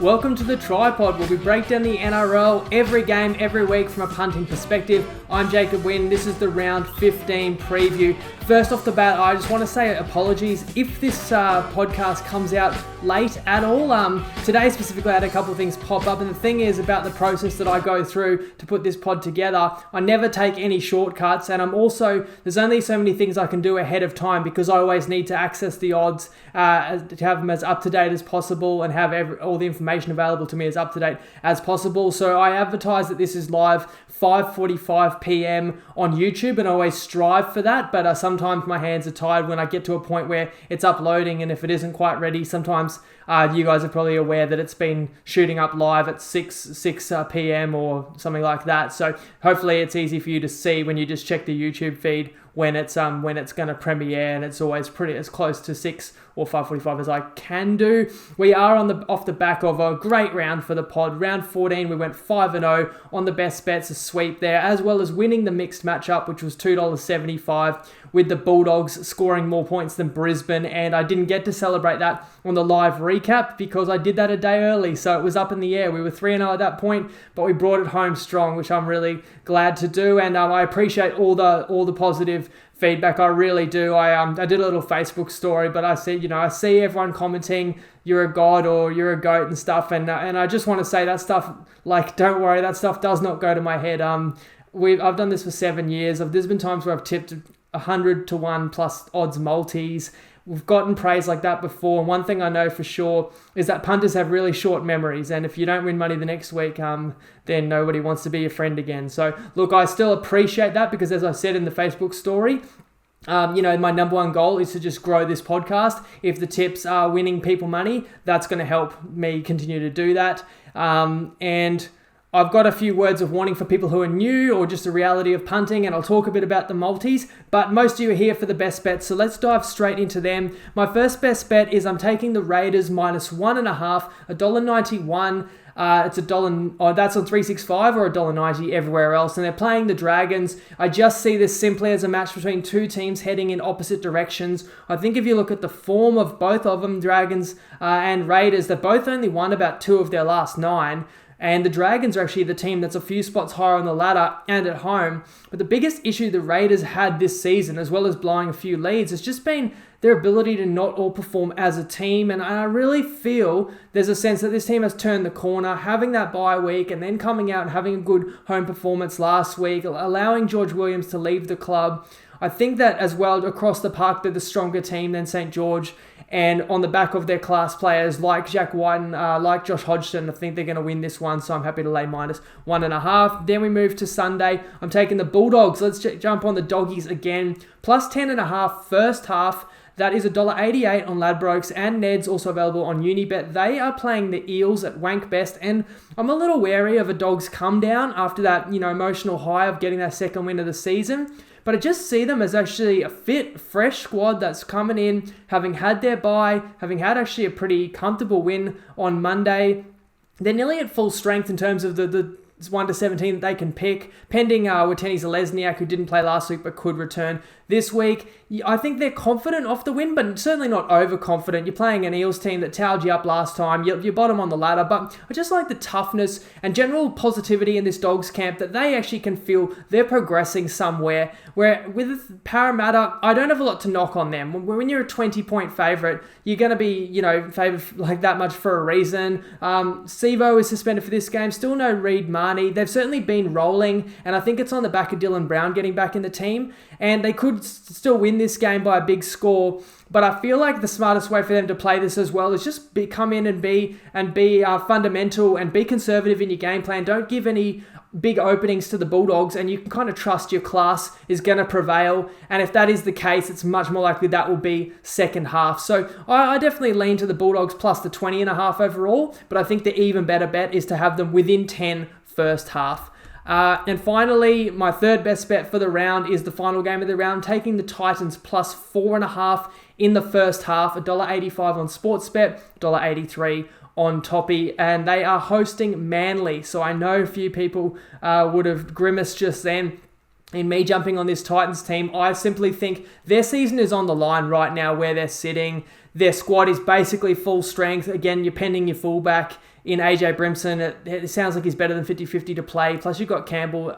Welcome to the Tripod, where we break down the NRL every game, every week from a punting perspective. I'm Jacob Wynn. This is the round 15 preview. First off the bat, I just want to say apologies if this podcast comes out late at all. Today specifically I had a couple of things pop up, and the thing is about the process that I go through to put this pod together. I never take any shortcuts, and there's only so many things I can do ahead of time because I always need to access the odds to have them as up to date as possible and have all the information available to me as up to date as possible. So I advertise that this is live 5:45 p.m. on YouTube, and I always strive for that, but sometimes my hands are tired when I get to a point where it's uploading, and if it isn't quite ready, sometimes you guys are probably aware that it's been shooting up live at 6 p.m. or something like that. So hopefully it's easy for you to see when you just check the YouTube feed when it's going to premiere, and it's always pretty as close to 6 or 5:45 as I can do. We are off the back of a great round for the pod. Round 14, we went 5-0 on the best bets, a sweep there, as well as winning the mixed matchup, which was $2.75, with the Bulldogs scoring more points than Brisbane, and I didn't get to celebrate that on the live recap because I did that a day early, so it was up in the air. We were 3-0 at that point, but we brought it home strong, which I'm really glad to do, and I appreciate all the positive feedback. I really do. I did a little Facebook story, but I see everyone commenting you're a god or you're a goat and stuff, and I just want to say that stuff, like, don't worry, that stuff does not go to my head. I've done this for 7 years. There's been times where I've tipped 100-1 plus odds multis. We've gotten praise like that before, and one thing I know for sure is that punters have really short memories, and if you don't win money the next week, then nobody wants to be your friend again. So look, I still appreciate that because, as I said in the Facebook story, my number one goal is to just grow this podcast. If the tips are winning people money, that's going to help me continue to do that. And I've got a few words of warning for people who are new or just the reality of punting, and I'll talk a bit about the multis, but most of you are here for the best bets, so let's dive straight into them. My first best bet is I'm taking the Raiders minus 1.5, $1.91. It's $1, that's on 365 or $1.90 everywhere else, and they're playing the Dragons. I just see this simply as a match between two teams heading in opposite directions. I think if you look at the form of both of them, Dragons and Raiders, they've both only won about 2 of their last 9. And the Dragons are actually the team that's a few spots higher on the ladder and at home. But the biggest issue the Raiders had this season, as well as blowing a few leads, has just been their ability to not all perform as a team. And I really feel there's a sense that this team has turned the corner, having that bye week and then coming out and having a good home performance last week, allowing George Williams to leave the club. I think that as well, across the park, they're the stronger team than St. George. And on the back of their class players like Jack White and like Josh Hodgson, I think they're going to win this one, so I'm happy to lay minus 1.5. Then we move to Sunday. I'm taking the Bulldogs. Let's jump on the doggies again. Plus 10.5 first half. That is $1.88 on Ladbrokes, and Ned's also available on Unibet. They are playing the Eels at Wank Best, and I'm a little wary of a Dogs come down after that, emotional high of getting their second win of the season. But I just see them as actually a fit, fresh squad that's coming in, having had their bye, having had actually a pretty comfortable win on Monday. They're nearly at full strength in terms of the 1-17 that they can pick, pending Wateni Zalesniak, who didn't play last week but could return this week. I think they're confident off the win, but certainly not overconfident. You're playing an Eels team that towed you up last time. You're bottom on the ladder, but I just like the toughness and general positivity in this Dogs camp that they actually can feel they're progressing somewhere. Where with Parramatta, I don't have a lot to knock on them. When you're a 20-point favourite, you're going to be, favoured like that much for a reason. Sivo is suspended for this game. Still no Reid Marnie. They've certainly been rolling, and I think it's on the back of Dylan Brown getting back in the team, and they could still win this game by a big score. But I feel like the smartest way for them to play this as well is just come in and be fundamental and be conservative in your game plan. Don't give any big openings to the Bulldogs, and you can kind of trust your class is going to prevail. And if that is the case, it's much more likely that will be second half. So I definitely lean to the Bulldogs plus the 20.5 overall, but I think the even better bet is to have them within 10 first half. And finally, my third best bet for the round is the final game of the round, taking the Titans plus 4.5 in the first half, $1.85 on Sportsbet, $1.83 on Toppy, and they are hosting Manly. So I know a few people would have grimaced just then in me jumping on this Titans team. I simply think their season is on the line right now where they're sitting. Their squad is basically full strength. Again, you're pending your fullback in AJ Brimson. It sounds like he's better than 50-50 to play. Plus, you've got Campbell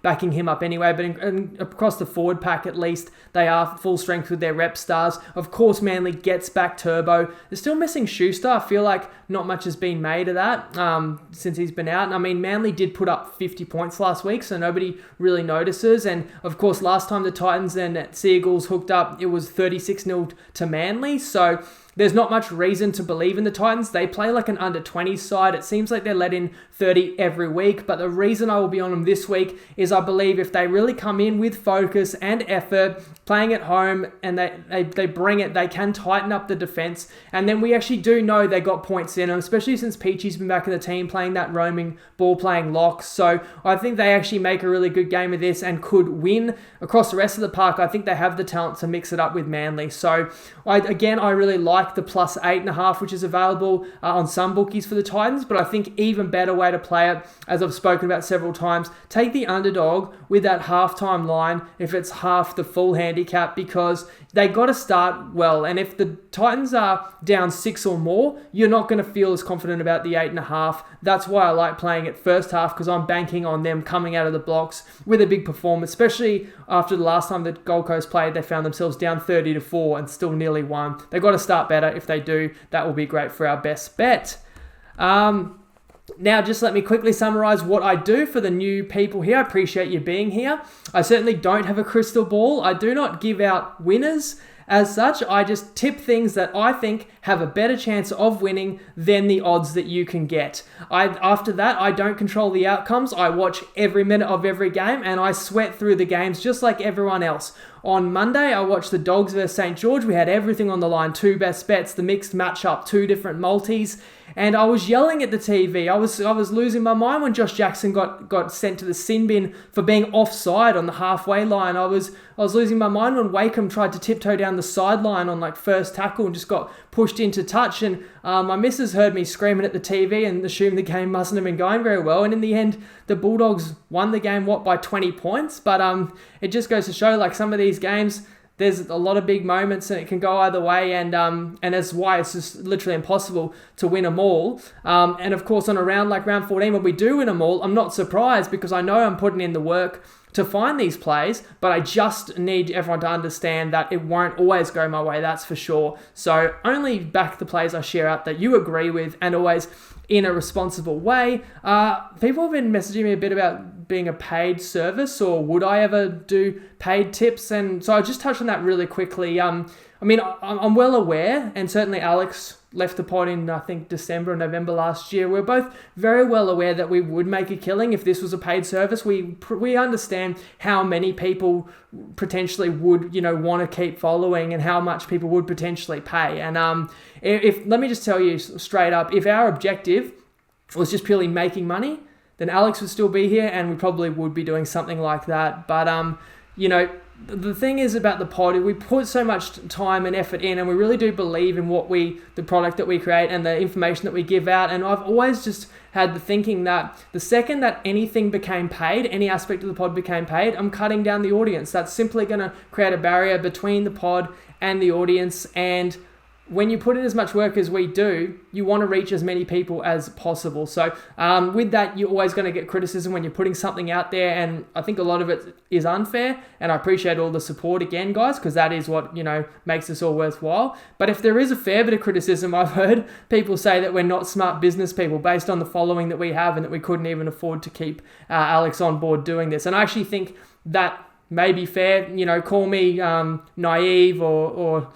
backing him up anyway. But across the forward pack, at least, they are full strength with their rep stars. Of course, Manly gets back Turbo. They're still missing Schuster. I feel like not much has been made of that since he's been out. And I mean, Manly did put up 50 points last week, so nobody really notices. And of course, last time the Titans and Seagulls hooked up, it was 36-0 to Manly. So there's not much reason to believe in the Titans. They play like an under-20s side. It seems like they're let in 30 every week. But the reason I will be on them this week is I believe if they really come in with focus and effort, playing at home, and they bring it, they can tighten up the defense. And then we actually do know they got points in them, especially since Peachy's been back in the team playing that roaming ball-playing lock. So I think they actually make a really good game of this and could win across the rest of the park. I think they have the talent to mix it up with Manly. So I really like the plus 8.5, which is available on some bookies for the Titans, but I think even better way to play it, as I've spoken about several times, take the underdog with that halftime line if it's half the full handicap, because they got to start well. And if the Titans are down 6 or more, you're not going to feel as confident about the 8.5. That's why I like playing it first half, because I'm banking on them coming out of the blocks with a big performance, especially after the last time the Gold Coast played, they found themselves down 30-4 and still nearly won. They've got to start better. If they do, that will be great for our best bet. Now, just let me quickly summarize what I do for the new people here. I appreciate you being here. I certainly don't have a crystal ball. I do not give out winners as such. I just tip things that I think have a better chance of winning than the odds that you can get. After that, I don't control the outcomes. I watch every minute of every game and I sweat through the games just like everyone else. On Monday, I watched the Dogs versus St. George. We had everything on the line, 2 best bets, the mixed matchup, 2 different multis. And I was yelling at the TV. I was losing my mind when Josh Jackson got sent to the sin bin for being offside on the halfway line. I was losing my mind when Wakeham tried to tiptoe down the sideline on like first tackle and just got pushed into touch. And my missus heard me screaming at the TV and assumed the game mustn't have been going very well. And in the end, the Bulldogs won the game, by 20 points. But it just goes to show, like, some of these games, there's a lot of big moments and it can go either way, and that's why it's just literally impossible to win them all. And of course, on a round like round 14, when we do win them all, I'm not surprised because I know I'm putting in the work to find these plays, but I just need everyone to understand that it won't always go my way, that's for sure. So only back the plays I share out that you agree with, and always in a responsible way. People have been messaging me a bit about being a paid service, or would I ever do paid tips? And so I'll just touch on that really quickly. I mean, I'm well aware, and certainly Alex left the pod in, I think, December or November last year. We're both very well aware that we would make a killing if this was a paid service. We understand how many people potentially would, want to keep following and how much people would potentially pay. And if let me just tell you straight up, if our objective was just purely making money, then Alex would still be here and we probably would be doing something like that. But, the thing is about the pod, we put so much time and effort in, and we really do believe in the product that we create and the information that we give out. And I've always just had the thinking that the second that anything became paid, any aspect of the pod became paid, I'm cutting down the audience. That's simply going to create a barrier between the pod and the audience. And when you put in as much work as we do, you want to reach as many people as possible. So with that, you're always going to get criticism when you're putting something out there. And I think a lot of it is unfair. And I appreciate all the support again, guys, because that is what, makes this all worthwhile. But if there is a fair bit of criticism, I've heard people say that we're not smart business people based on the following that we have and that we couldn't even afford to keep Alex on board doing this. And I actually think that may be fair, call me naive or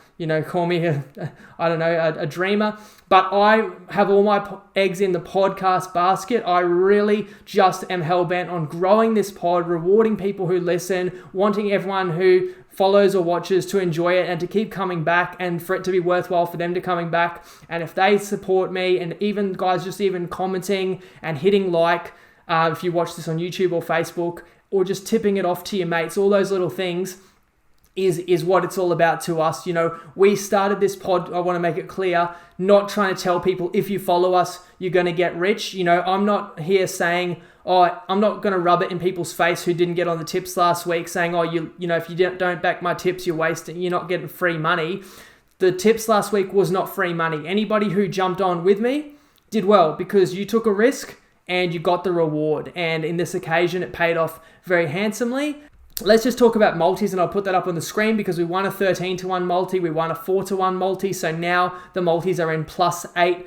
call me a dreamer, but I have all my eggs in the podcast basket. I really just am hell-bent on growing this pod, rewarding people who listen, wanting everyone who follows or watches to enjoy it and to keep coming back, and for it to be worthwhile for them to coming back. And if they support me, and even guys just even commenting and hitting like, if you watch this on YouTube or Facebook, or just tipping it off to your mates, all those little things is what it's all about to us. We started this pod, I want to make it clear, not trying to tell people if you follow us, you're going to get rich. I'm not here saying, I'm not going to rub it in people's face who didn't get on the tips last week saying, if you don't back my tips, you're wasting, you're not getting free money. The tips last week was not free money. Anybody who jumped on with me did well because you took a risk and you got the reward. And in this occasion, it paid off very handsomely. Let's just talk about multis, and I'll put that up on the screen because we won a 13-1 multi, we won a 4-1 multi, so now the multis are in +8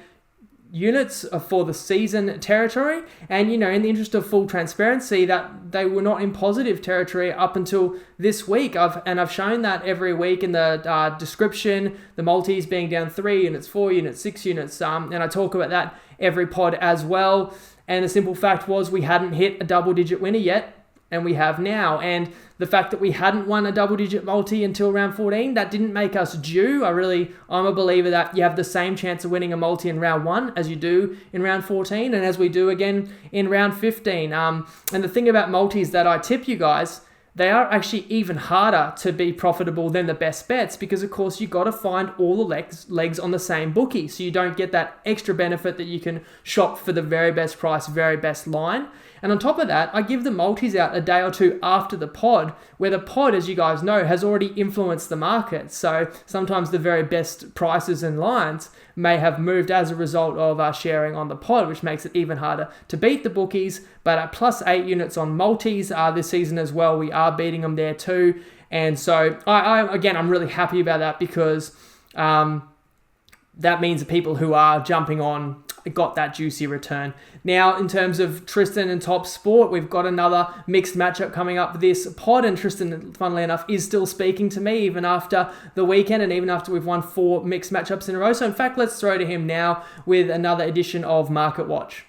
units for the season territory. And in the interest of full transparency, that they were not in positive territory up until this week. I've shown that every week in the description, the multis being down 3 units, 4 units, 6 units, and I talk about that every pod as well. And the simple fact was we hadn't hit a double-digit winner yet, and we have now. And the fact that we hadn't won a double-digit multi until round 14, that didn't make us due. I'm a believer that you have the same chance of winning a multi in round 1 as you do in round 14, and as we do again in round 15. And the thing about multis that I tip you guys, they are actually even harder to be profitable than the best bets because, of course, you got to find all the legs on the same bookie, so you don't get that extra benefit that you can shop for the very best price, very best line. And on top of that, I give the multis out a day or two after the pod, where the pod, as you guys know, has already influenced the market. So sometimes the very best prices and lines may have moved as a result of sharing on the pod, which makes it even harder to beat the bookies. But at +8 units on multis this season as well, we are beating them there too. And so I'm really happy about that because that means the people who are jumping on got that juicy return. Now, in terms of Tristan and Top Sport, we've got another mixed matchup coming up this pod, and Tristan, funnily enough, is still speaking to me even after the weekend and even after we've won 4 mixed matchups in a row. So, in fact, let's throw to him now with another edition of Market Watch.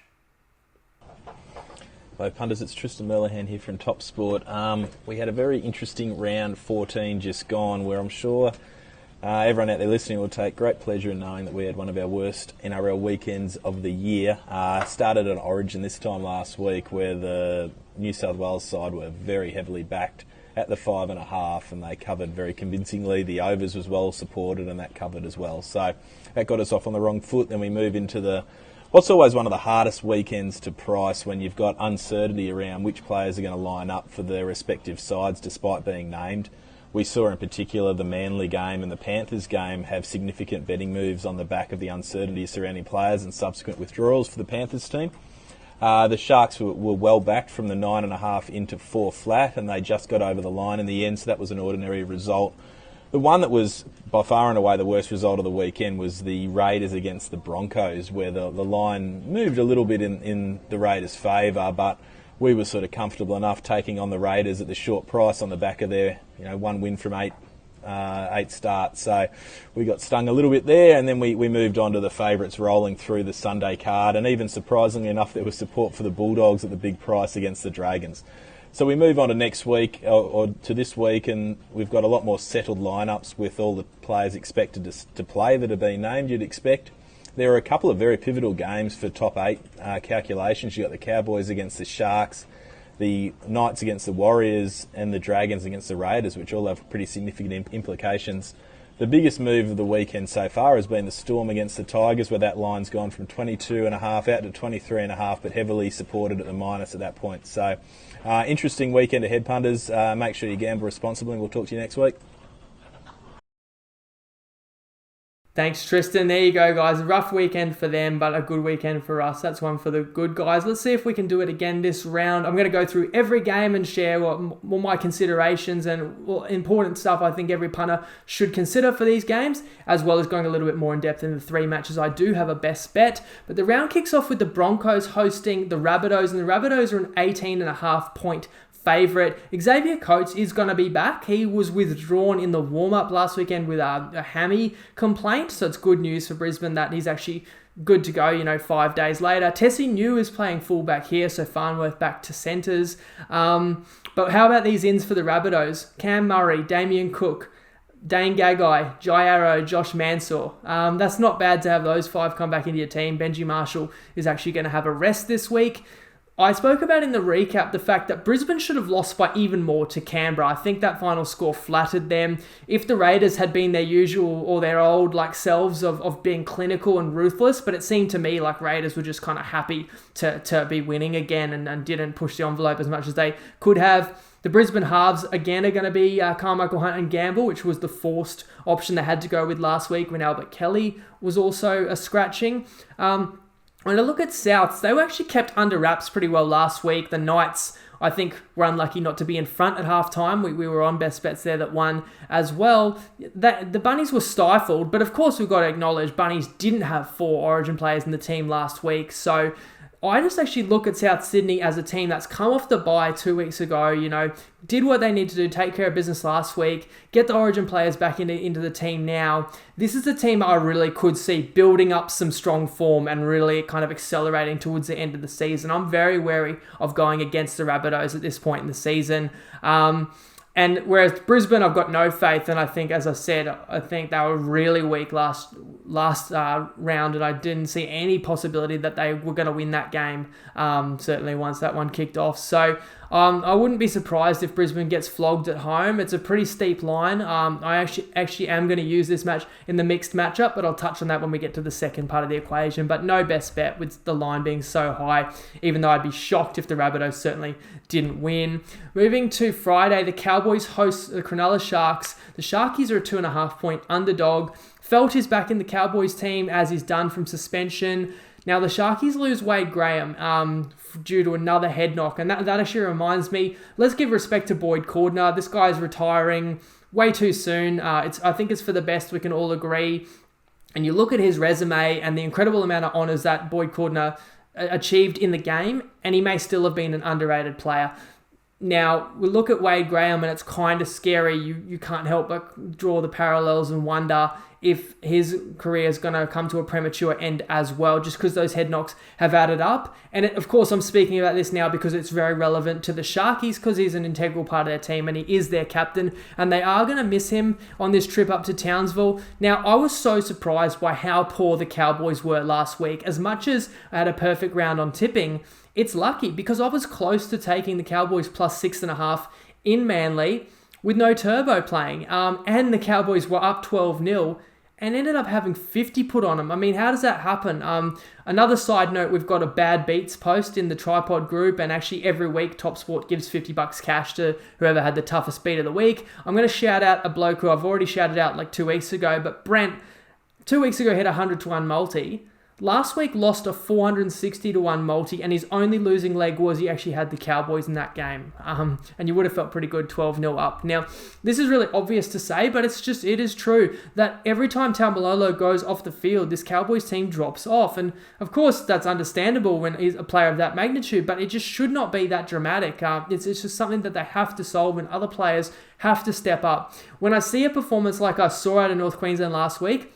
Hello punters, it's Tristan Merlihan here from Top Sport. We had a very interesting round 14 just gone where I'm sure everyone out there listening will take great pleasure in knowing that we had one of our worst NRL weekends of the year. Started at Origin this time last week where the New South Wales side were very heavily backed at the 5.5 and they covered very convincingly. The overs was well supported and that covered as well. So that got us off on the wrong foot. Then we move into what's always one of the hardest weekends to price when you've got uncertainty around which players are going to line up for their respective sides despite being named. We saw in particular the Manly game and the Panthers game have significant betting moves on the back of the uncertainty surrounding players and subsequent withdrawals for the Panthers team. The Sharks were well backed from the 9.5 into 4 flat and they just got over the line in the end, so that was an ordinary result. The one that was by far and away the worst result of the weekend was the Raiders against the Broncos, where the line moved a little bit in the Raiders' favour, but we were sort of comfortable enough taking on the Raiders at the short price on the back of their 1 win from 8 starts. So we got stung a little bit there, and then we moved on to the favourites rolling through the Sunday card, and even surprisingly enough there was support for the Bulldogs at the big price against the Dragons. So we move on to next week, or to this week, and we've got a lot more settled lineups with all the players expected to play that have been named, you'd expect. There are a couple of very pivotal games for top 8 calculations. You've got the Cowboys against the Sharks, the Knights against the Warriors, and the Dragons against the Raiders, which all have pretty significant implications. The biggest move of the weekend so far has been the Storm against the Tigers, where that line's gone from 22.5 out to 23.5, but heavily supported at the minus at that point. So, interesting weekend ahead, punters. Make sure you gamble responsibly, and we'll talk to you next week. Thanks, Tristan. There you go, guys. A rough weekend for them, but a good weekend for us. That's one for the good guys. Let's see if we can do it again this round. I'm going to go through every game and share what my considerations and important stuff I think every punter should consider for these games, as well as going a little bit more in depth in the 3 matches. I do have a best bet, but the round kicks off with the Broncos hosting the Rabbitohs, and the Rabbitohs are an 18.5 point favourite. Xavier Coates is going to be back. He was withdrawn in the warm-up last weekend with a hammy complaint, so it's good news for Brisbane that he's actually good to go, 5 days later. Tessie New is playing fullback here, so Farnworth back to centres. But how about these ins for the Rabbitohs? Cam Murray, Damien Cook, Dane Gagai, Jai Arrow, Josh Mansour. That's not bad to have those 5 come back into your team. Benji Marshall is actually going to have a rest this week. I spoke about in the recap the fact that Brisbane should have lost by even more to Canberra. I think that final score flattered them. If the Raiders had been their usual or their old selves of being clinical and ruthless, but it seemed to me like Raiders were just kind of happy to be winning again and didn't push the envelope as much as they could have. The Brisbane halves, again, are going to be Carmichael Hunt and Gamble, which was the forced option they had to go with last week when Albert Kelly was also a scratching. When I look at Souths, they were actually kept under wraps pretty well last week. The Knights, I think, were unlucky not to be in front at halftime. We were on best bets there that won as well. The Bunnies were stifled, but of course we've got to acknowledge Bunnies didn't have 4 Origin players in the team last week. So I just actually look at South Sydney as a team that's come off the bye 2 weeks ago, did what they need to do, take care of business last week, get the Origin players back into the team now. This is the team I really could see building up some strong form and really kind of accelerating towards the end of the season. I'm very wary of going against the Rabbitohs at this point in the season. And whereas Brisbane, I've got no faith, and I think, as I said, I think they were really weak last round, and I didn't see any possibility that they were going to win that game, certainly once that one kicked off. So I wouldn't be surprised if Brisbane gets flogged at home. It's a pretty steep line. I actually am going to use this match in the mixed matchup, but I'll touch on that when we get to the second part of the equation. But no best bet with the line being so high, even though I'd be shocked if the Rabbitohs certainly didn't win. Moving to Friday, the Cowboys host the Cronulla Sharks. The Sharkies are a 2.5 point underdog. Felt is back in the Cowboys team as he's done from suspension. Now, the Sharkies lose Wade Graham due to another head knock, and that actually reminds me, let's give respect to Boyd Cordner. This guy's retiring way too soon. I think it's for the best, we can all agree. And you look at his resume and the incredible amount of honours that Boyd Cordner achieved in the game, and he may still have been an underrated player. Now, we look at Wade Graham and it's kind of scary. You can't help but draw the parallels and wonder if his career is going to come to a premature end as well, just because those head knocks have added up. And of course, I'm speaking about this now because it's very relevant to the Sharkies, because he's an integral part of their team and he is their captain, and they are going to miss him on this trip up to Townsville. Now, I was so surprised by how poor the Cowboys were last week. As much as I had a perfect round on tipping, it's lucky because I was close to taking the Cowboys plus 6.5 in Manly with no turbo playing. And the Cowboys were up 12-0 and ended up having 50 put on them. I mean, how does that happen? Another side note, we've got a bad beats post in the Tripod group, and actually every week TopSport gives $50 cash to whoever had the toughest beat of the week. I'm going to shout out a bloke who I've already shouted out like 2 weeks ago, but Brent, 2 weeks ago hit a 100-1 multi. Last week lost a 460-1 multi, and his only losing leg was he actually had the Cowboys in that game. And you would have felt pretty good 12-0 up. Now, this is really obvious to say, but it is true that every time Taumalolo goes off the field, this Cowboys team drops off. And of course, that's understandable when he's a player of that magnitude, but it just should not be that dramatic. It's just something that they have to solve, and other players have to step up. When I see a performance like I saw out of North Queensland last week,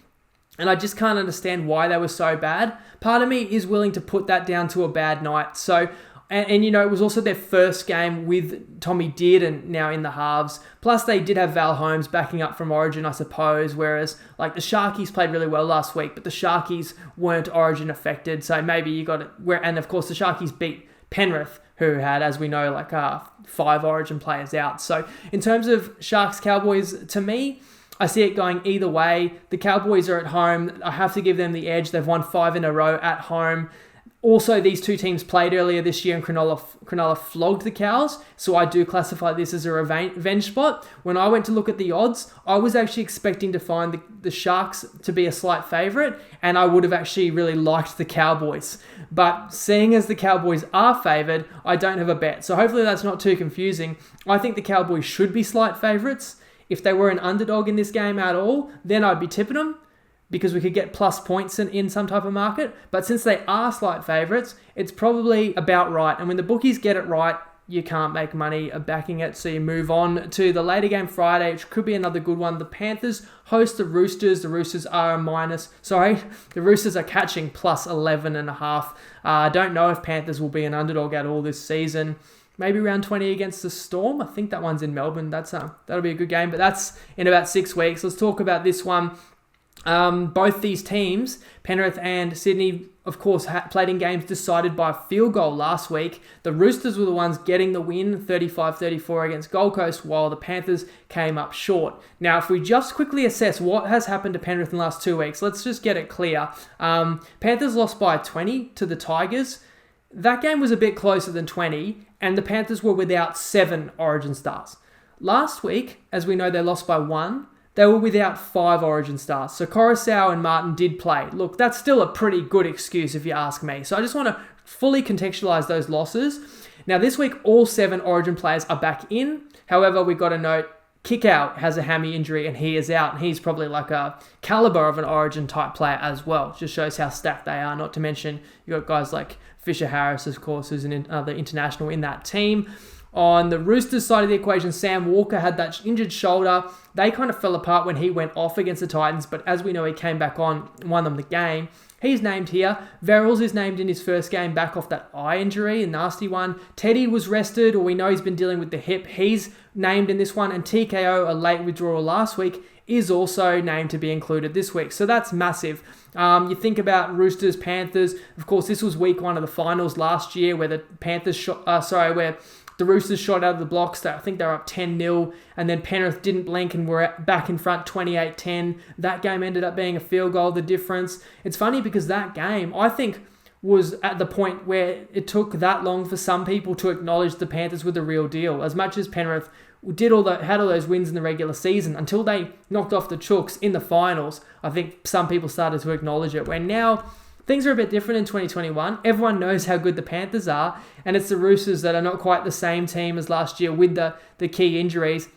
and I just can't understand why they were so bad, part of me is willing to put that down to a bad night. So, and it was also their first game with Tommy Dearden now in the halves. Plus, they did have Val Holmes backing up from Origin, I suppose, whereas like the Sharkies played really well last week, but the Sharkies weren't Origin affected. So maybe you got it. And of course, the Sharkies beat Penrith, who had, as we know, like 5 Origin players out. So in terms of Sharks-Cowboys, to me, I see it going either way. The Cowboys are at home. I have to give them the edge. They've won 5 in a row at home. Also, these two teams played earlier this year, and Cronulla flogged the Cows, so I do classify this as a revenge spot. When I went to look at the odds, I was actually expecting to find the Sharks to be a slight favourite, and I would have actually really liked the Cowboys. But seeing as the Cowboys are favoured, I don't have a bet. So hopefully that's not too confusing. I think the Cowboys should be slight favourites. If they were an underdog in this game at all, then I'd be tipping them because we could get plus points in some type of market. But since they are slight favourites, it's probably about right. And when the bookies get it right, you can't make money backing it. So you move on to the later game Friday, which could be another good one. The Panthers host the Roosters. The Roosters are the Roosters are catching plus 11.5. I don't know if Panthers will be an underdog at all this season. Maybe round 20 against the Storm. I think that one's in Melbourne. That'll be a good game, but that's in about 6 weeks. Let's talk about this one. Both these teams, Penrith and Sydney, of course, played in games decided by a field goal last week. The Roosters were the ones getting the win, 35-34 against Gold Coast, while the Panthers came up short. Now, if we just quickly assess what has happened to Penrith in the last 2 weeks, let's just get it clear. Panthers lost by 20 to the Tigers. That game was a bit closer than 20, and the Panthers were without 7 Origin stars. Last week, as we know, they lost by 1. they were without 5 Origin stars. So Coruscant and Martin did play. Look, that's still a pretty good excuse if you ask me. So I just want to fully contextualize those losses. Now this week, all 7 Origin players are back in. However, we got to note, Kickout has a hammy injury and he is out. And he's probably like a caliber of an Origin type player as well. Just shows how stacked they are. Not to mention, you got guys like Fisher Harris, of course, who's another international in that team. On the Roosters side of the equation, Sam Walker had that injured shoulder. They kind of fell apart when he went off against the Titans, but as we know, he came back on and won them the game. He's named here. Verrills is named in his first game back off that eye injury, a nasty one. Teddy was rested, or we know he's been dealing with the hip. He's named in this one, and TKO, a late withdrawal last week, is also named to be included this week. So that's massive. You think about Roosters, Panthers. Of course, this was week 1 of the finals last year where the where the Roosters shot out of the blocks. I think they were up 10-0, and then Penrith didn't blink and were back in front 28-10. That game ended up being a field goal, the difference. It's funny because that game, I think, was at the point where it took that long for some people to acknowledge the Panthers were the real deal. As much as Penrith had all those wins in the regular season, until they knocked off the Chooks in the finals, I think some people started to acknowledge it. Where now things are a bit different in 2021. Everyone knows how good the Panthers are, and it's the Roosters that are not quite the same team as last year with the key injuries.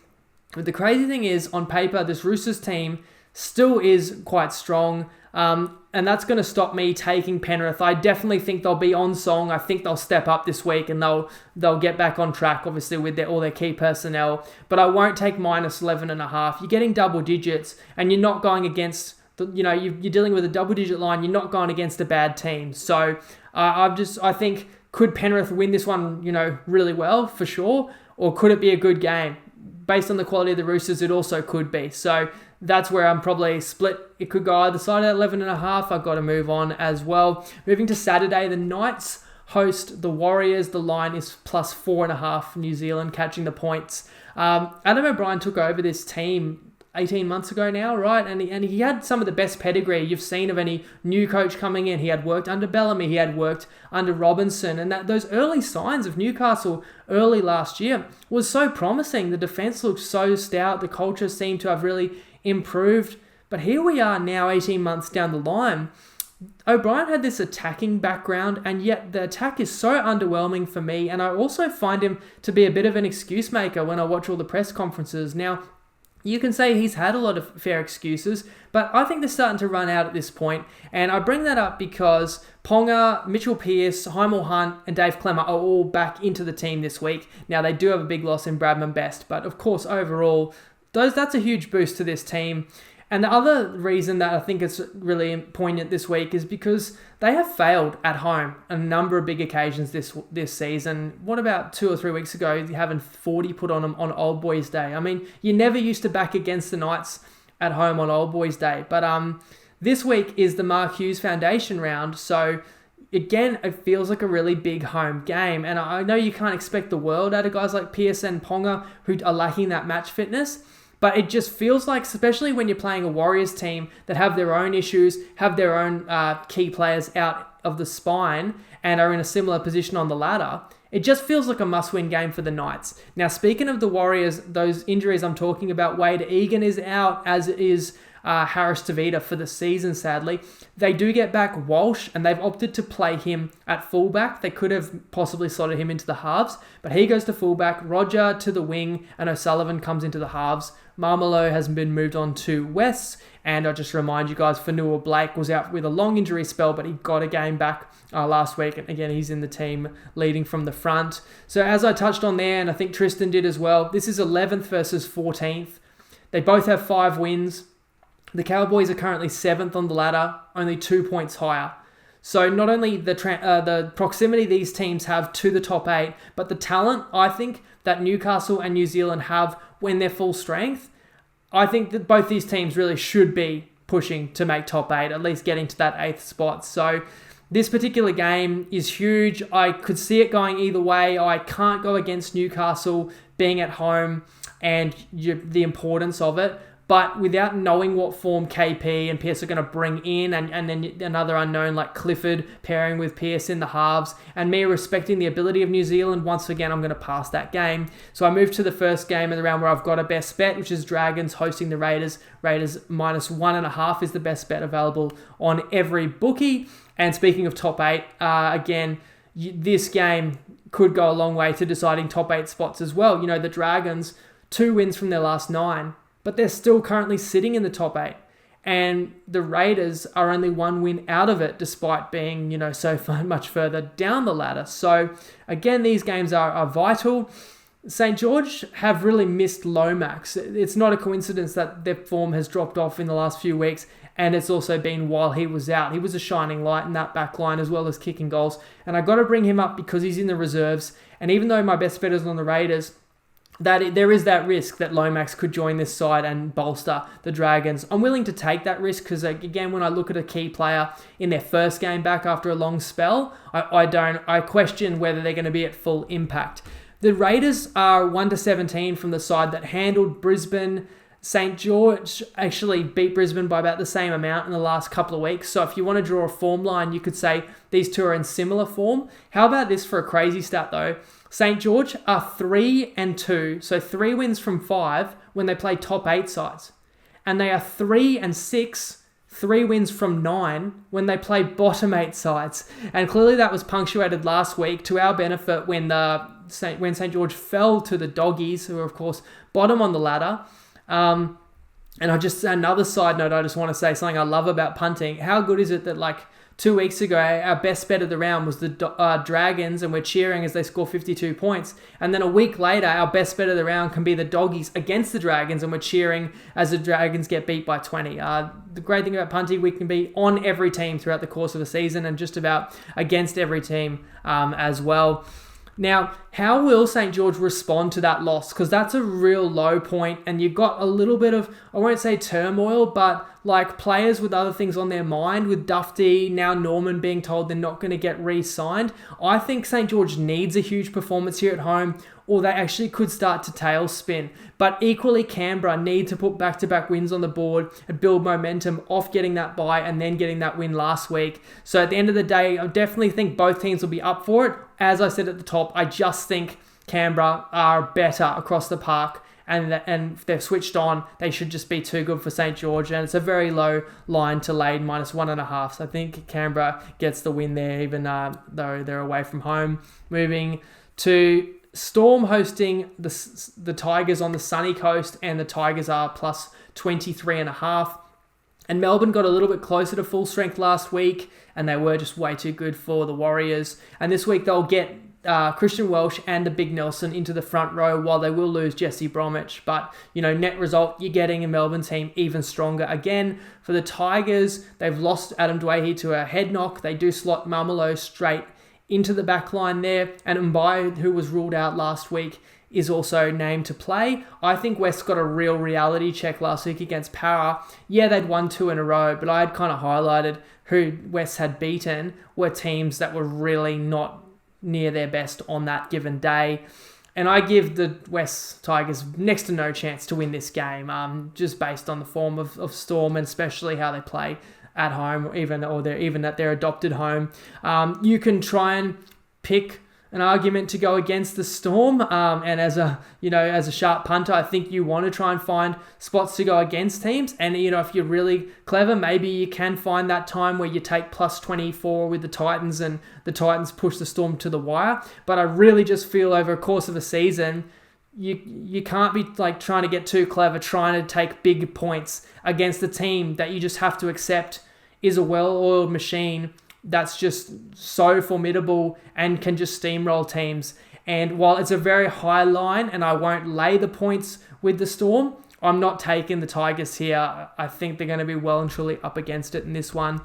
But the crazy thing is, on paper, this Roosters team still is quite strong, and that's going to stop me taking Penrith. I definitely think they'll be on song. I think they'll step up this week, and they'll get back on track, obviously, with all their key personnel. But I won't take minus 11.5. You're getting double digits, and you're not going against... you're dealing with a double-digit line. You're not going against a bad team. So I think, could Penrith win this one, really well, for sure? Or could it be a good game? Based on the quality of the Roosters, it also could be. So that's where I'm probably split. It could go either side at 11.5. I've got to move on as well. Moving to Saturday, the Knights host the Warriors. The line is plus 4.5. New Zealand catching the points. Adam O'Brien took over this team 18 months ago now, right? And he had some of the best pedigree you've seen of any new coach coming in. He had worked under Bellamy. He had worked under Robinson. And those early signs of Newcastle early last year was so promising. The defence looked so stout. The culture seemed to have really improved. But here we are now, 18 months down the line. O'Brien had this attacking background, and yet the attack is so underwhelming for me. And I also find him to be a bit of an excuse maker when I watch all the press conferences. Now, you can say he's had a lot of fair excuses, but I think they're starting to run out at this point. And I bring that up because Ponga, Mitchell Pearce, Hymel Hunt, and Dave Clemmer are all back into the team this week. Now, they do have a big loss in Bradman Best, but of course, overall, that's a huge boost to this team. And the other reason that I think it's really poignant this week is because they have failed at home on a number of big occasions this season. What about 2 or 3 weeks ago, having 40 put on them on Old Boys Day? I mean, you never used to back against the Knights at home on Old Boys Day. But this week is the Mark Hughes Foundation round, so again, it feels like a really big home game. And I know you can't expect the world out of guys like Pearce and Ponga who are lacking that match fitness. But it just feels like, especially when you're playing a Warriors team that have their own issues, have their own key players out of the spine and are in a similar position on the ladder, it just feels like a must-win game for the Knights. Now, speaking of the Warriors, those injuries I'm talking about, Wade Egan is out, as is Harris Tavita for the season, sadly. They do get back Walsh, and they've opted to play him at fullback. They could have possibly slotted him into the halves, but he goes to fullback, Roger to the wing, and O'Sullivan comes into the halves. Marmelo has been moved on to West, and I'll just remind you guys, Fanua Blake was out with a long injury spell, but he got a game back last week, and again, he's in the team leading from the front. So as I touched on there, and I think Tristan did as well, this is 11th versus 14th. They both have 5 wins. The Cowboys are currently 7th on the ladder, only 2 points higher. So not only the proximity these teams have to the top 8, but the talent, I think, that Newcastle and New Zealand have when they're full strength, I think that both these teams really should be pushing to make top 8, at least getting to that 8th spot. So this particular game is huge. I could see it going either way. I can't go against Newcastle being at home and the importance of it. But without knowing what form KP and Pearce are going to bring in, and then another unknown like Clifford pairing with Pearce in the halves, and me respecting the ability of New Zealand, once again, I'm going to pass that game. So I move to the first game of the round where I've got a best bet, which is Dragons hosting the Raiders. Raiders -1.5 is the best bet available on every bookie. And speaking of top 8, again, this game could go a long way to deciding top 8 spots as well. You know, the Dragons, 2 wins from their last 9, but they're still currently sitting in the top 8. And the Raiders are only 1 win out of it, despite being, you know, so much further down the ladder. So, again, these games are vital. St. George have really missed Lomax. It's not a coincidence that their form has dropped off in the last few weeks, and it's also been while he was out. He was a shining light in that back line as well as kicking goals. And I got to bring him up because he's in the reserves. And even though my best bet is on the Raiders, there is that risk that Lomax could join this side and bolster the Dragons. I'm willing to take that risk because, again, when I look at a key player in their first game back after a long spell, I question whether they're going to be at full impact. The Raiders are 1-17 from the side that handled Brisbane. St. George actually beat Brisbane by about the same amount in the last couple of weeks. So if you want to draw a form line, you could say these two are in similar form. How about this for a crazy stat though? St. George are 3-2, so 3 wins from 5 when they play top 8 sides. And they are 3-6, 3 wins from 9 when they play bottom 8 sides. And clearly that was punctuated last week to our benefit when St. George fell to the Doggies, who are of course bottom on the ladder. And another side note, I just want to say something I love about punting. How good is it that like 2 weeks ago, our best bet of the round was the Dragons, and we're cheering as they score 52 points. And then a week later, our best bet of the round can be the Doggies against the Dragons, and we're cheering as the Dragons get beat by 20. The great thing about punting, we can be on every team throughout the course of a season and just about against every team as well. Now, how will St. George respond to that loss? Because that's a real low point, and you've got a little bit of, I won't say turmoil, but like players with other things on their mind, with Dufty, now Norman being told they're not going to get re-signed. I think St. George needs a huge performance here at home, or they actually could start to tailspin. But equally, Canberra need to put back-to-back wins on the board and build momentum off getting that bye and then getting that win last week. So at the end of the day, I definitely think both teams will be up for it. As I said at the top, I just think Canberra are better across the park, and if they're switched on, they should just be too good for St. George. And it's a very low line to lay, -1.5. So I think Canberra gets the win there, even though they're away from home. Moving to Storm hosting the Tigers on the sunny coast, and the Tigers are +23.5. And Melbourne got a little bit closer to full strength last week, and they were just way too good for the Warriors. And this week they'll get Christian Welch and the Big Nelson into the front row, while they will lose Jesse Bromwich. But, you know, net result, you're getting a Melbourne team even stronger. Again, for the Tigers, they've lost Adam Dwayhe to a head knock. They do slot Marmelo straight into the back line there. And Mbai, who was ruled out last week, is also named to play. I think West got a real reality check last week against Para. Yeah, they'd won 2 in a row, but I had kind of highlighted who West had beaten were teams that were really not near their best on that given day. And I give the West Tigers next to no chance to win this game, just based on the form of Storm, and especially how they play at home, even at their adopted home. You can try and pick an argument to go against the Storm, and as a sharp punter, I think you want to try and find spots to go against teams. And if you're really clever, maybe you can find that time where you take +24 with the Titans, and the Titans push the Storm to the wire. But I really just feel over a course of a season, you can't be like trying to get too clever, trying to take big points against a team that you just have to accept is a well-oiled machine that's just so formidable and can just steamroll teams. And while it's a very high line, and I won't lay the points with the Storm, I'm not taking the Tigers here. I think they're going to be well and truly up against it in this one.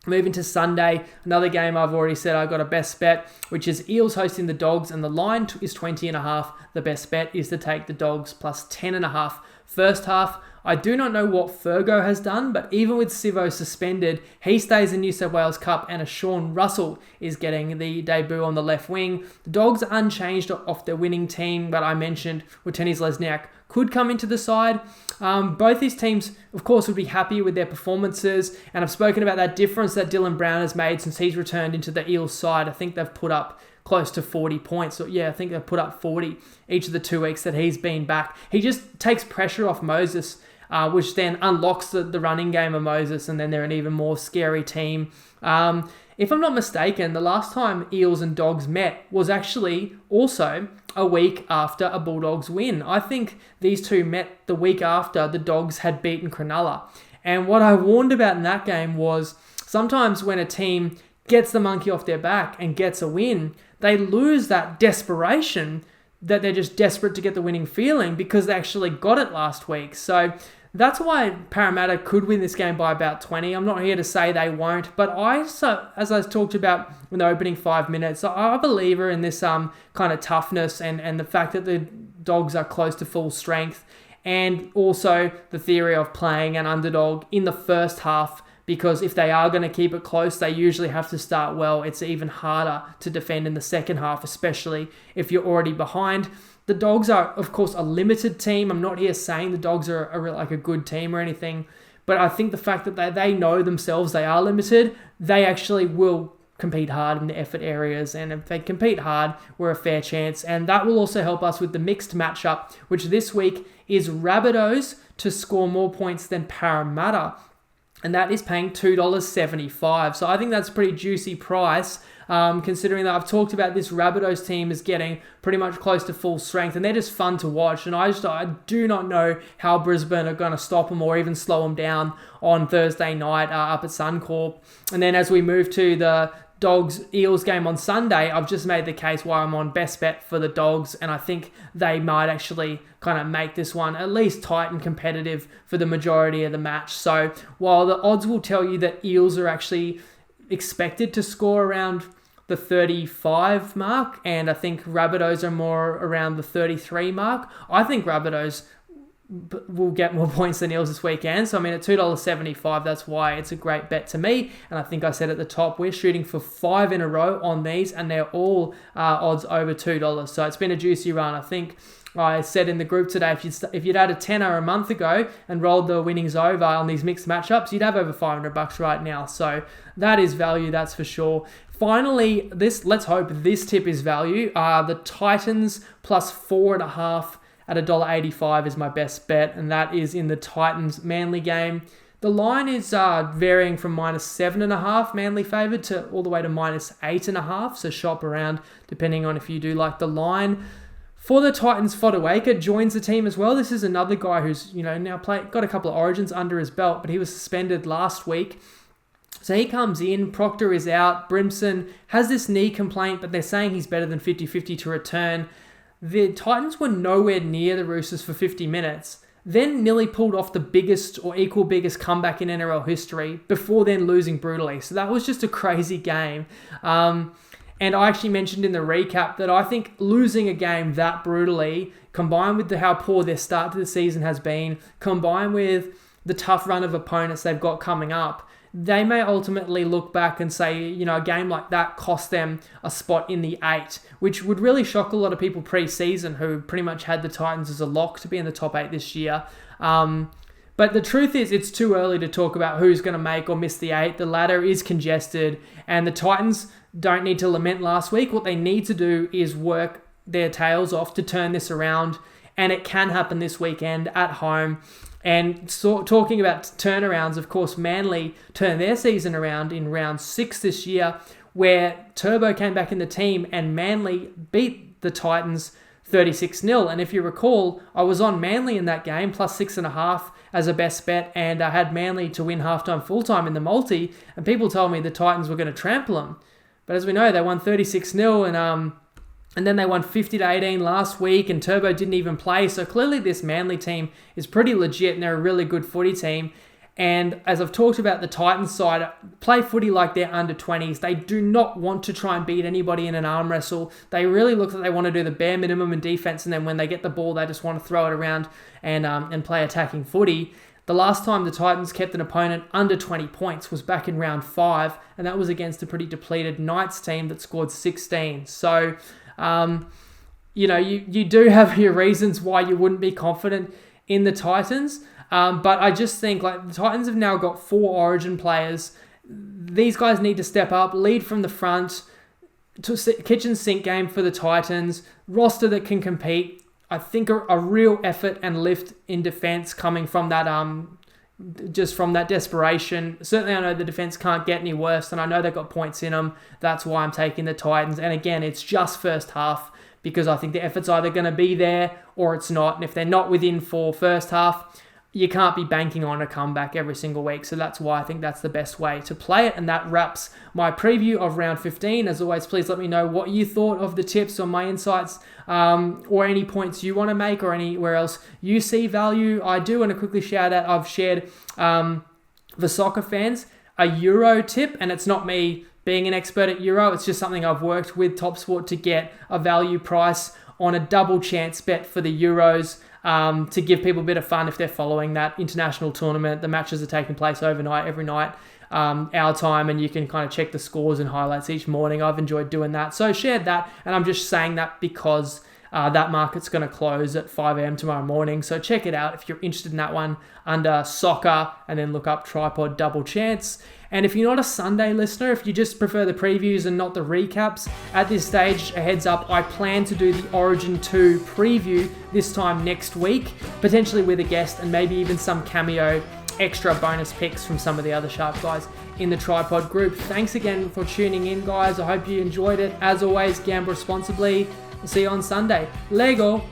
Moving to Sunday, another game I've already said I've got a best bet, which is Eels hosting the Dogs, and the line is 20.5. The best bet is to take the Dogs +10.5. First half, I do not know what Fergo has done, but even with Sivo suspended, he stays in New South Wales Cup, and a Sean Russell is getting the debut on the left wing. The Dogs are unchanged off their winning team that I mentioned with Tennis Lesniak could come into the side. Both these teams, of course, would be happy with their performances, and I've spoken about that difference that Dylan Brown has made since he's returned into the Eels side. I think they've put up close to 40 points. I think they've put up 40 each of the 2 weeks that he's been back. He just takes pressure off Moses, which then unlocks the running game of Moses, and then they're an even more scary team. If I'm not mistaken, the last time Eels and Dogs met was actually also a week after a Bulldogs win. I think these two met the week after the Dogs had beaten Cronulla. And what I warned about in that game was sometimes when a team gets the monkey off their back and gets a win, they lose that desperation that they're just desperate to get the winning feeling because they actually got it last week. So that's why Parramatta could win this game by about 20. I'm not here to say they won't, but as I talked about in the opening 5 minutes, I'm a believer in this kind of toughness and the fact that the Dogs are close to full strength, and also the theory of playing an underdog in the first half, because if they are going to keep it close, they usually have to start well. It's even harder to defend in the second half, especially if you're already behind. The Dogs are, of course, a limited team. I'm not here saying the Dogs are like a good team or anything, but I think the fact that they know themselves they are limited, they actually will compete hard in the effort areas, and if they compete hard, we're a fair chance. And that will also help us with the mixed matchup, which this week is Rabbitohs to score more points than Parramatta, and that is paying $2.75. So I think that's a pretty juicy price, considering that I've talked about this Rabbitohs team is getting pretty much close to full strength, and they're just fun to watch. And I do not know how Brisbane are going to stop them or even slow them down on Thursday night up at Suncorp. And then as we move to the Dogs-Eels game on Sunday, I've just made the case why I'm on best bet for the Dogs, and I think they might actually kind of make this one at least tight and competitive for the majority of the match. So while the odds will tell you that Eels are actually expected to score around the 35 mark, and I think Rabbitohs are more around the 33 mark, I think Rabbitohs will get more points than Eels this weekend. So, at $2.75, that's why it's a great bet to me. And I think I said at the top, we're shooting for 5 in a row on these, and they're all odds over $2. So it's been a juicy run. I think I said in the group today, if you'd had a tenner a month ago and rolled the winnings over on these mixed matchups, you'd have over $500 right now. So that is value, that's for sure. Finally, let's hope this tip is value. The Titans plus 4.5 at $1.85 is my best bet, and that is in the Titans-Manly game. The line is varying from -7.5 Manly favoured to all the way to -8.5, so shop around depending on if you do like the line. For the Titans, Fodawaker joins the team as well. This is another guy who's now got a couple of Origins under his belt, but he was suspended last week. So he comes in, Proctor is out, Brimson has this knee complaint, but they're saying he's better than 50-50 to return. The Titans were nowhere near the Roosters for 50 minutes, then nearly pulled off the biggest or equal biggest comeback in NRL history before then losing brutally. So that was just a crazy game. And I actually mentioned in the recap that I think losing a game that brutally, combined with how poor their start to the season has been, combined with the tough run of opponents they've got coming up, they may ultimately look back and say, a game like that cost them a spot in the 8, which would really shock a lot of people pre-season who pretty much had the Titans as a lock to be in the top 8 this year. But the truth is, it's too early to talk about who's going to make or miss the 8. The ladder is congested, and the Titans don't need to lament last week. What they need to do is work their tails off to turn this around, and it can happen this weekend at home. And talking about turnarounds, of course, Manly turned their season around in round 6 this year, where Turbo came back in the team and Manly beat the Titans 36-0. And if you recall, I was on Manly in that game, plus 6.5 as a best bet, and I had Manly to win halftime full-time in the multi, and people told me the Titans were going to trample them. But as we know, they won 36-0, and then they won 50-18 last week, and Turbo didn't even play. So clearly this Manly team is pretty legit, and they're a really good footy team. And as I've talked about, the Titans side play footy like they're under 20s. They do not want to try and beat anybody in an arm wrestle. They really look like they want to do the bare minimum in defense, and then when they get the ball, they just want to throw it around and play attacking footy. The last time the Titans kept an opponent under 20 points was back in round 5, and that was against a pretty depleted Knights team that scored 16. So, you do have your reasons why you wouldn't be confident in the Titans. But I just think the Titans have now got 4 Origin players. These guys need to step up, lead from the front, to kitchen sink game for the Titans, roster that can compete. I think a real effort and lift in defense coming from that, just from that desperation. Certainly I know the defense can't get any worse, and I know they've got points in them. That's why I'm taking the Titans. And again, it's just first half, because I think the effort's either going to be there or it's not. And if they're not within 4 first half, you can't be banking on a comeback every single week. So that's why I think that's the best way to play it. And that wraps my preview of round 15. As always, please let me know what you thought of the tips or my insights, or any points you want to make, or anywhere else you see value. I do want to quickly shout out, I've shared the soccer fans a Euro tip, and it's not me being an expert at Euro. It's just something I've worked with TopSport to get a value price on a double chance bet for the Euros, to give people a bit of fun if they're following that international tournament. The matches are taking place overnight, every night, our time, and you can kind of check the scores and highlights each morning. I've enjoyed doing that. So shared that, and I'm just saying that because that market's going to close at 5 a.m. tomorrow morning. So check it out if you're interested in that one under soccer, and then look up Tripod Double Chance. And if you're not a Sunday listener, if you just prefer the previews and not the recaps, at this stage, a heads up, I plan to do the Origin 2 preview this time next week, potentially with a guest and maybe even some cameo extra bonus picks from some of the other sharp guys in the Tripod group. Thanks again for tuning in, guys. I hope you enjoyed it. As always, gamble responsibly. We'll see you on Sunday. Lego!